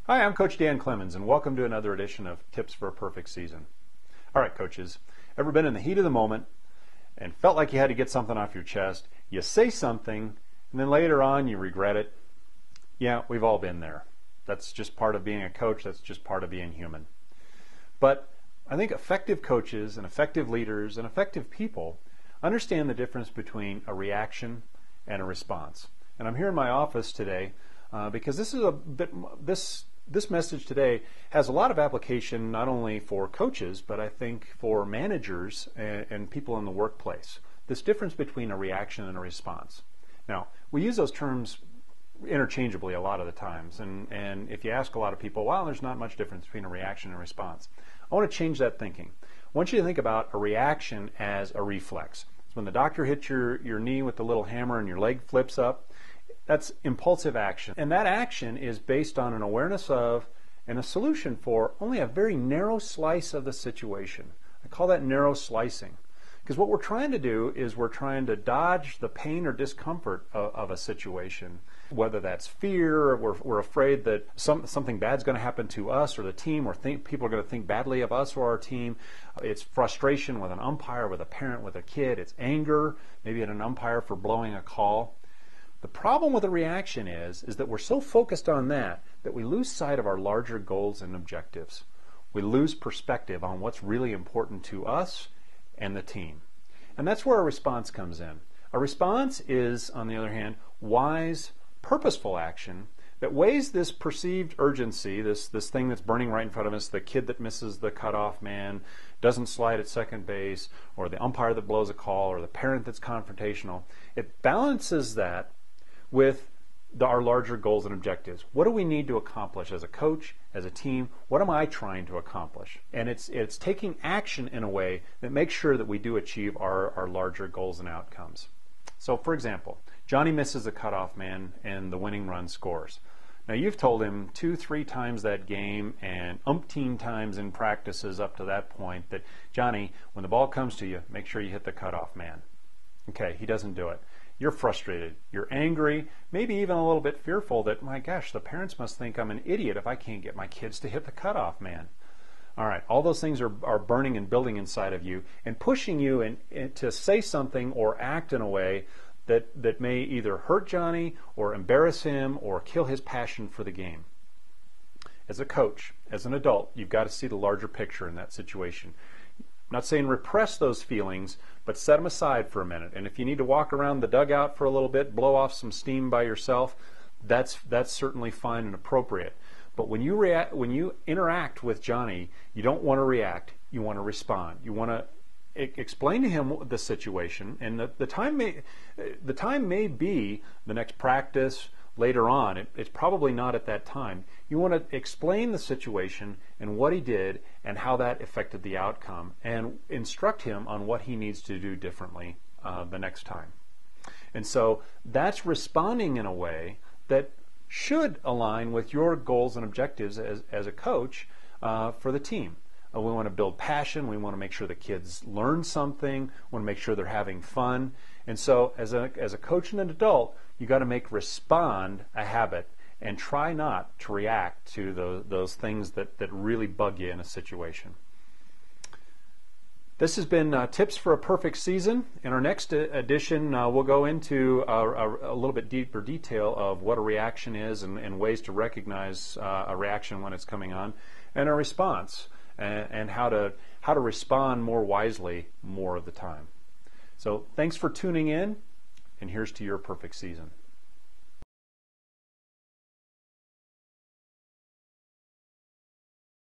Hi, I'm Coach CoachClemens, and welcome to another edition of Tips for a Perfect Season. All right, coaches, ever been in the heat of the moment and felt like you had to get something off your chest? You say something, and then later on you regret it? Yeah, we've all been there. That's just part of being a coach. That's just part of being human. But I think effective coaches and effective leaders and effective people understand the difference between a reaction and a response. And I'm here in my office today because this message today has a lot of application not only for coaches, but I think for managers and people in the workplace. This difference between a reaction and a response. Now, we use those terms interchangeably a lot of the times, and if you ask a lot of people, well, there's not much difference between a reaction and a response. I want to change that thinking. I want you to think about a reaction as a reflex. It's when the doctor hits your knee with the little hammer and your leg flips up. That's impulsive action. And that action is based on an awareness of and a solution for only a very narrow slice of the situation. I call that narrow slicing. Because what we're trying to do is we're trying to dodge the pain or discomfort of a situation. Whether that's fear, or we're afraid that something bad's going to happen to us or the team, or people are going to think badly of us or our team. It's frustration with an umpire, with a parent, with a kid. It's anger, maybe at an umpire for blowing a call. The problem with a reaction is that we're so focused on that we lose sight of our larger goals and objectives. We lose perspective on what's really important to us and the team. And that's where a response comes in. A response is, on the other hand, wise, purposeful action that weighs this perceived urgency, this thing that's burning right in front of us, the kid that misses the cutoff man, doesn't slide at second base, or the umpire that blows a call, or the parent that's confrontational. It balances that with our larger goals and objectives. What do we need to accomplish as a coach, as a team? What am I trying to accomplish? And it's taking action in a way that makes sure that we do achieve our larger goals and outcomes. So, for example, Johnny misses a cutoff man and the winning run scores. Now, you've told him 2-3 times that game and umpteen times in practices up to that point that, Johnny, when the ball comes to you, make sure you hit the cutoff man. Okay, he doesn't do it. You're frustrated, you're angry, maybe even a little bit fearful that, my gosh, the parents must think I'm an idiot if I can't get my kids to hit the cutoff man. All right, all those things are burning and building inside of you and pushing you to say something or act in a way that may either hurt Johnny or embarrass him or kill his passion for the game. As a coach, as an adult, you've got to see the larger picture in that situation. I'm not saying repress those feelings, but set them aside for a minute. And if you need to walk around the dugout for a little bit, blow off some steam by yourself, that's certainly fine and appropriate. But when you interact with Johnny, you don't want to react. You want to respond. You want to explain to him the situation, and the time may be the next practice. Later on, it's probably not at that time. You want to explain the situation and what he did and how that affected the outcome and instruct him on what he needs to do differently the next time. And so that's responding in a way that should align with your goals and objectives as a coach for the team. We want to build passion. We want to make sure the kids learn something. We want to make sure they're having fun. And so as a coach and an adult, you got to make respond a habit and try not to react to those things that really bug you in a situation. This has been Tips for a Perfect Season. In our next edition, we'll go into a little bit deeper detail of what a reaction is and ways to recognize a reaction when it's coming on, and a response, and how to respond more wisely more of the time. So thanks for tuning in, and here's to your perfect season.